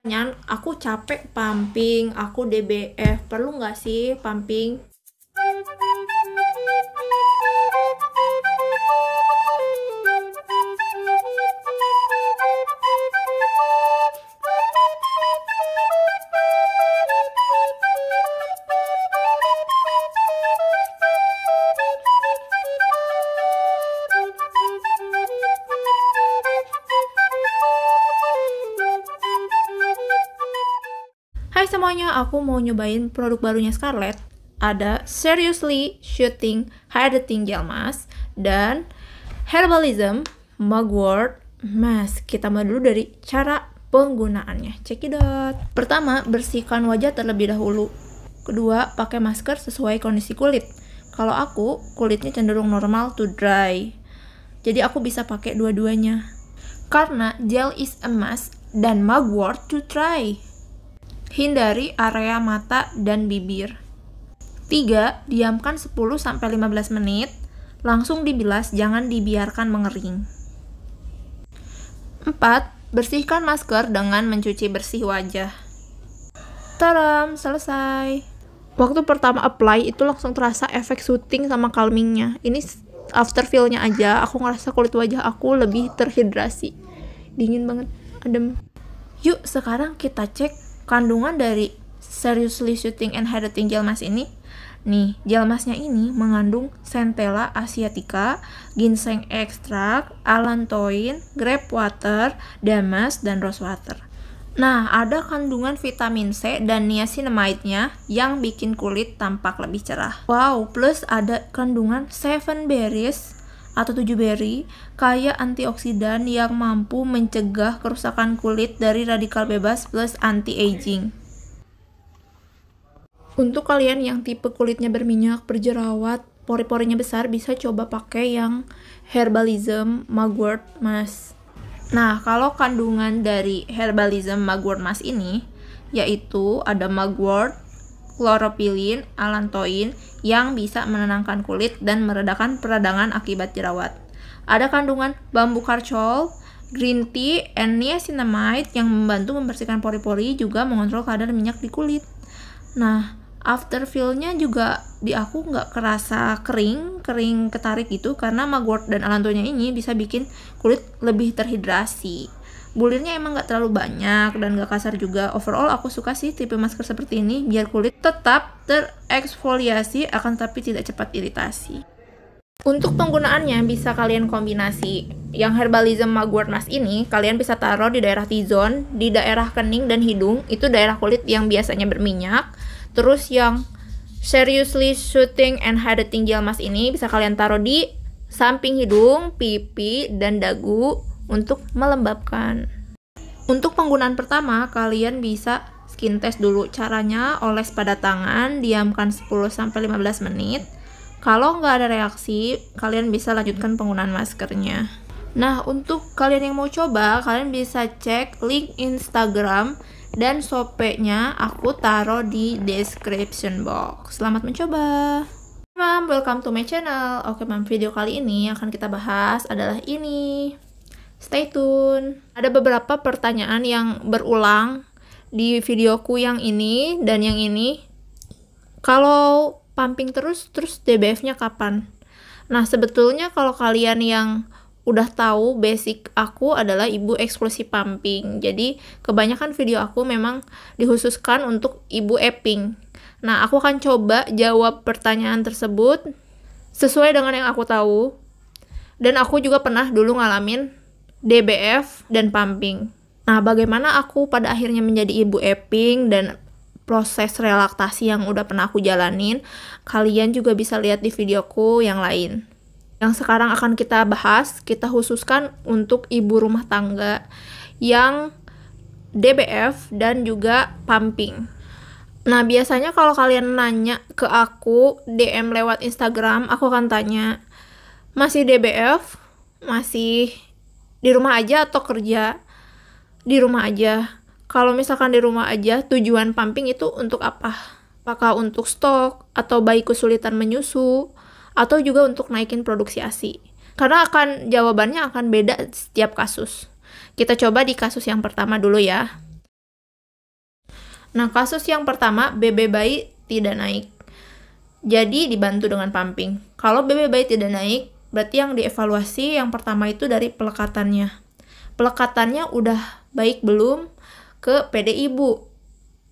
Pertanyaan, aku capek pumping, aku DBF, perlu nggak sih pumping? Hai semuanya, aku mau nyobain produk barunya Scarlett. Ada Seriously Shooting Hydrating Gel Mask dan Herbalism Mugwort Mask. Kita mulai dulu dari cara penggunaannya. Cekidot. Pertama, bersihkan wajah terlebih dahulu. Kedua, pakai masker sesuai kondisi kulit. Kalau aku, kulitnya cenderung normal to dry. Jadi aku bisa pakai dua-duanya. Karena gel is a mask dan mugwort to dry. Hindari area mata dan bibir. 3. Diamkan 10-15 menit. Langsung dibilas, jangan dibiarkan mengering. 4. Bersihkan masker dengan mencuci bersih wajah. Taram, selesai. Waktu pertama apply itu langsung terasa efek soothing sama calmingnya. Ini after feel-nya aja, aku ngerasa kulit wajah aku lebih terhidrasi. Dingin banget, adem. Yuk sekarang kita cek kandungan dari Seriously Shooting and Hydrating Gel Mask ini. Nih, gel masknya ini mengandung Centella asiatica, ginseng extract, allantoin, grape water, damask, dan rose water. Nah, ada kandungan vitamin C dan niacinamide-nya yang bikin kulit tampak lebih cerah. Wow, plus ada kandungan 7 berries atau 7 berry kaya antioksidan yang mampu mencegah kerusakan kulit dari radikal bebas plus anti-aging. Untuk kalian yang tipe kulitnya berminyak, berjerawat, pori-porinya besar, bisa coba pakai yang Herbalism Mugwort Mask. Nah, kalau kandungan dari Herbalism Mugwort Mask ini yaitu ada mugwort, chlorophyllin, allantoin yang bisa menenangkan kulit dan meredakan peradangan akibat jerawat. Ada kandungan bambu karchol, green tea, and niacinamide yang membantu membersihkan pori-pori juga mengontrol kadar minyak di kulit. Nah, after feel-nya juga di aku nggak kerasa kering ketarik gitu karena mugwort dan allantoinnya ini bisa bikin kulit lebih terhidrasi. Bulirnya emang gak terlalu banyak dan gak kasar juga. Overall aku suka sih tipe masker seperti ini biar kulit tetap tereksfoliasi akan tapi tidak cepat iritasi. Untuk penggunaannya bisa kalian kombinasi. Yang Herbalism Mugwort Mask ini kalian bisa taruh di daerah T-zone, di daerah kening dan hidung, itu daerah kulit yang biasanya berminyak. Terus yang Seriously Shooting and Hydrating Gel Mask ini bisa kalian taruh di samping hidung, pipi, dan dagu untuk melembabkan. Untuk penggunaan pertama, kalian bisa skin test dulu. Caranya, oles pada tangan, diamkan 10-15 menit. Kalau nggak ada reaksi, kalian bisa lanjutkan penggunaan maskernya. Nah, untuk kalian yang mau coba, kalian bisa cek link Instagram dan Shopee-nya aku taruh di description box. Selamat mencoba! Mam, welcome to my channel. Oke, Mam, video kali ini akan kita bahas adalah ini. Stay tune. Ada beberapa pertanyaan yang berulang di videoku yang ini dan yang ini. Kalau pumping terus DBF-nya kapan? Nah, sebetulnya kalau kalian yang udah tahu basic aku adalah ibu eksklusi pumping. Jadi, kebanyakan video aku memang dikhususkan untuk ibu eping. Nah, aku akan coba jawab pertanyaan tersebut sesuai dengan yang aku tahu. Dan aku juga pernah dulu ngalamin DBF dan pumping. Nah, bagaimana aku pada akhirnya menjadi ibu eping dan proses relaksasi yang udah pernah aku jalanin, kalian juga bisa lihat di videoku yang lain. Yang sekarang akan kita bahas, kita khususkan untuk ibu rumah tangga yang DBF dan juga pumping. Nah, biasanya kalau kalian nanya ke aku, DM lewat Instagram, aku akan tanya, masih DBF? Masih di rumah aja atau kerja? Di rumah aja. Kalau misalkan di rumah aja, tujuan pumping itu untuk apa? Apakah untuk stok, atau bayi kesulitan menyusu, atau juga untuk naikin produksi ASI? Karena jawabannya akan beda setiap kasus. Kita coba di kasus yang pertama dulu ya. Nah, kasus yang pertama, BB bayi tidak naik. Jadi dibantu dengan pumping. Kalau BB bayi tidak naik, berarti yang dievaluasi yang pertama itu dari pelekatannya. Pelekatannya udah baik belum ke PD ibu?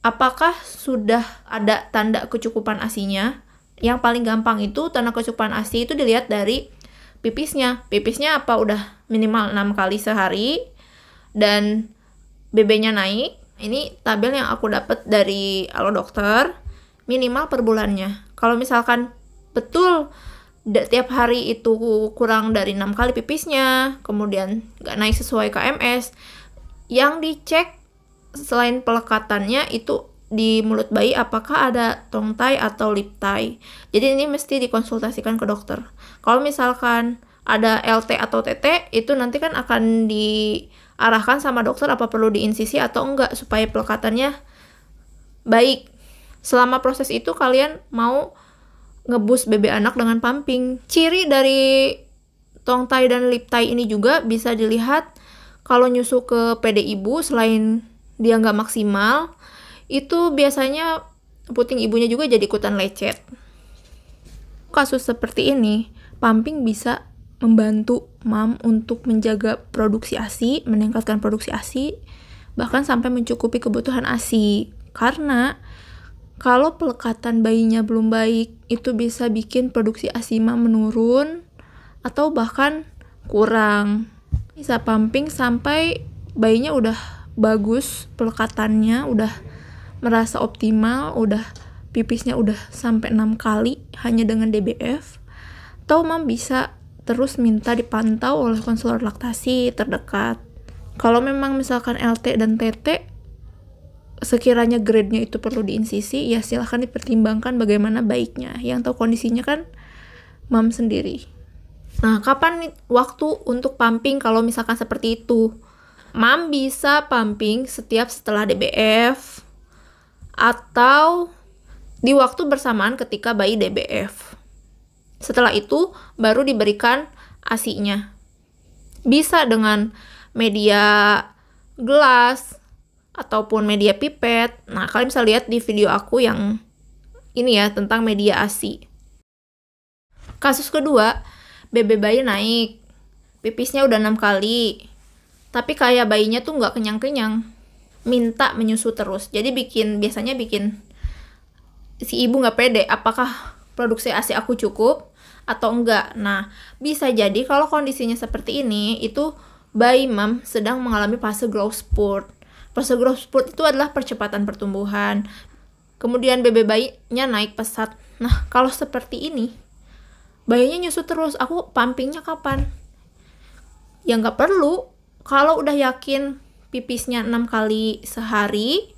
Apakah sudah ada tanda kecukupan ASI-nya? Yang paling gampang itu tanda kecukupan ASI itu dilihat dari pipisnya. Pipisnya apa udah minimal 6 kali sehari dan BB-nya naik. Ini tabel yang aku dapat dari Halo Dokter, minimal per bulannya. Kalau misalkan betul tiap hari itu kurang dari 6 kali pipisnya, kemudian nggak naik sesuai KMS, yang dicek selain pelekatannya itu di mulut bayi apakah ada tongue tie atau lip tie. Jadi ini mesti dikonsultasikan ke dokter. Kalau misalkan ada LT atau TT, itu nanti kan akan diarahkan sama dokter apa perlu diinsisi atau enggak supaya pelekatannya baik. Selama proses itu kalian mau ngebus BB anak dengan pumping. Ciri dari tongue tie dan lip tie ini juga bisa dilihat kalau nyusu ke PD ibu, selain dia nggak maksimal, itu biasanya puting ibunya juga jadi ikutan lecet. Kasus seperti ini, pumping bisa membantu mam untuk menjaga produksi ASI, meningkatkan produksi ASI, bahkan sampai mencukupi kebutuhan ASI. Karena kalau pelekatan bayinya belum baik, itu bisa bikin produksi ASI mam menurun atau bahkan kurang. Bisa pumping sampai bayinya udah bagus, pelekatannya udah merasa optimal, udah pipisnya udah sampai 6 kali hanya dengan DBF. Atau mam bisa terus minta dipantau oleh konselor laktasi terdekat. Kalau memang misalkan LT dan TT sekiranya grade-nya itu perlu diinsisi, ya silahkan dipertimbangkan bagaimana baiknya. Yang tahu kondisinya kan mam sendiri. Nah, kapan waktu untuk pumping kalau misalkan seperti itu? Mam bisa pumping setiap setelah DBF atau di waktu bersamaan ketika bayi DBF. Setelah itu baru diberikan ASI-nya. Bisa dengan media gelas ataupun media pipet. Nah, kalian bisa lihat di video aku yang ini ya, tentang media ASI. Kasus kedua, BB bayi naik. Pipisnya udah 6 kali. Tapi kayak bayinya tuh nggak kenyang-kenyang. Minta menyusu terus. Jadi biasanya bikin si ibu nggak pede. Apakah produksi ASI aku cukup atau enggak? Nah, bisa jadi kalau kondisinya seperti ini, itu bayi mam sedang mengalami fase growth spurt. Fase growth spurt itu adalah percepatan pertumbuhan. Kemudian BB bayinya naik pesat. Nah, kalau seperti ini, bayinya nyusu terus, aku pumpingnya kapan? Ya nggak perlu. Kalau udah yakin pipisnya 6 kali sehari,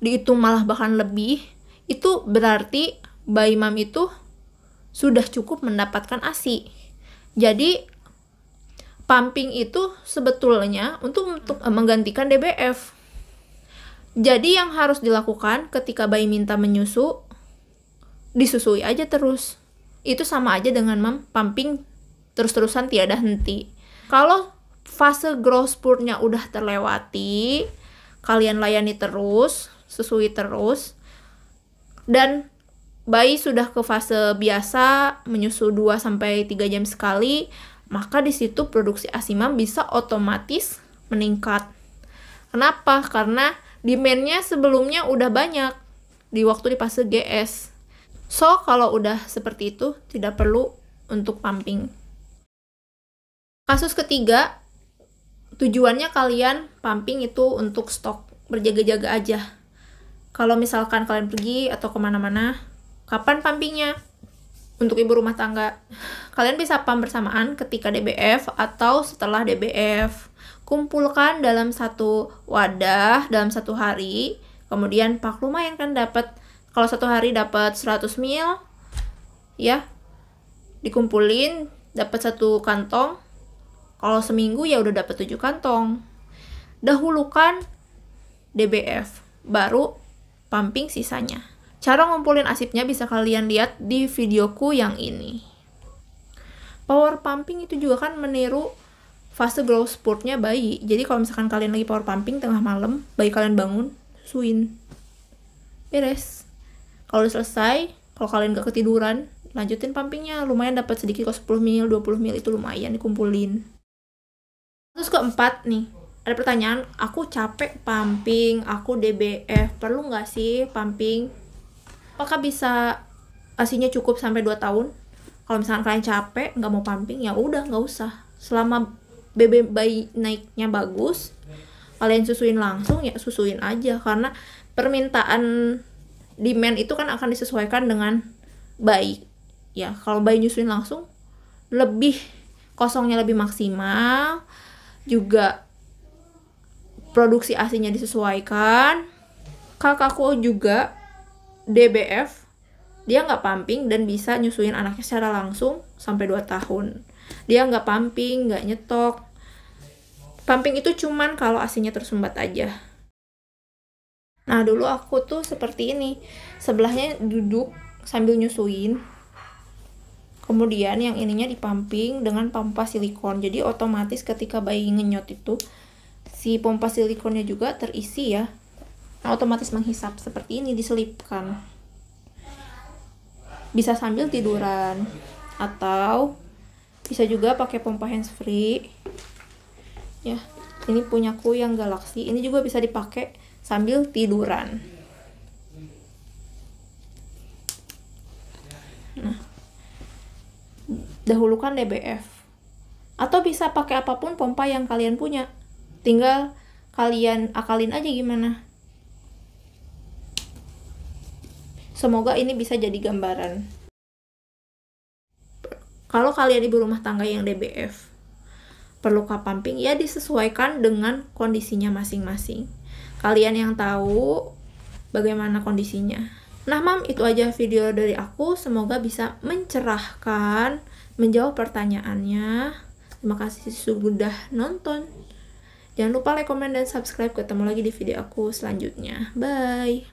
dihitung malah bahkan lebih, itu berarti bayi mam itu sudah cukup mendapatkan ASI. Jadi pumping itu sebetulnya untuk menggantikan DBF. Jadi yang harus dilakukan ketika bayi minta menyusu, disusui aja terus. Itu sama aja dengan mam pumping terus-terusan tiada henti. Kalau fase growth spurt-nya udah terlewati, kalian layani terus, susui terus, dan bayi sudah ke fase biasa, menyusu 2-3 jam sekali, maka di situ produksi ASI mam bisa otomatis meningkat. Kenapa? Karena demand-nya sebelumnya udah banyak di waktu di fase GS. So, kalau udah seperti itu, tidak perlu untuk pumping. Kasus ketiga, tujuannya kalian pumping itu untuk stok, berjaga-jaga aja. Kalau misalkan kalian pergi atau kemana-mana, kapan pumpingnya? Untuk ibu rumah tangga, kalian bisa pump bersamaan ketika DBF atau setelah DBF. Kumpulkan dalam satu wadah dalam 1 hari, kemudian pak lumayan kan dapat. Kalau 1 hari dapat 100 ml, ya dikumpulin dapat 1 kantong. Kalau seminggu ya udah dapat 7 kantong. Dahulukan DBF, baru pumping sisanya. Cara ngumpulin asipnya bisa kalian lihat di videoku yang ini. Power pumping itu juga kan meniru fase growth spurt-nya bayi. Jadi kalau misalkan kalian lagi power pumping tengah malam, bayi kalian bangun, susuin. beres. Kalau udah selesai, kalau kalian gak ketiduran, lanjutin pumpingnya. Lumayan dapat sedikit kok, 10 ml, 20 ml itu lumayan dikumpulin. Terus keempat nih, ada pertanyaan, aku capek pumping, aku DBF, perlu nggak sih pumping? Apakah bisa ASINya cukup sampai 2 tahun? Kalau misalkan kalian capek, nggak mau pumping, ya udah nggak usah. Selama BB bayi naiknya bagus, kalian susuin langsung, ya susuin aja. Karena permintaan demand itu kan akan disesuaikan dengan bayi. Ya, kalau bayi nyusuin langsung, lebih kosongnya lebih maksimal, juga produksi ASINya disesuaikan. Kakakku juga DBF, dia nggak pumping dan bisa nyusuin anaknya secara langsung sampai 2 tahun. Dia nggak pumping, nggak nyetok. Pumping itu cuman kalau ASINya tersumbat aja. Nah, dulu aku tuh seperti ini. Sebelahnya duduk sambil nyusuin. Kemudian yang ininya dipumping dengan pompa silikon. Jadi otomatis ketika bayi ngenyot itu, si pompa silikonnya juga terisi ya. Nah, otomatis menghisap seperti ini, diselipkan. Bisa sambil tiduran atau bisa juga pakai pompa handsfree. Ya, ini punyaku yang Galaxy. Ini juga bisa dipakai sambil tiduran. Nah, dahulukan DBF. Atau bisa pakai apapun pompa yang kalian punya. Tinggal kalian akalin aja gimana. Semoga ini bisa jadi gambaran. Kalau kalian ibu rumah tangga yang DBF, perlukah pumping? Ya, disesuaikan dengan kondisinya masing-masing. Kalian yang tahu bagaimana kondisinya. Nah, Mam, itu aja video dari aku. Semoga bisa mencerahkan, menjawab pertanyaannya. Terima kasih sudah nonton. Jangan lupa like, komen, dan subscribe. Ketemu lagi di video aku selanjutnya. Bye!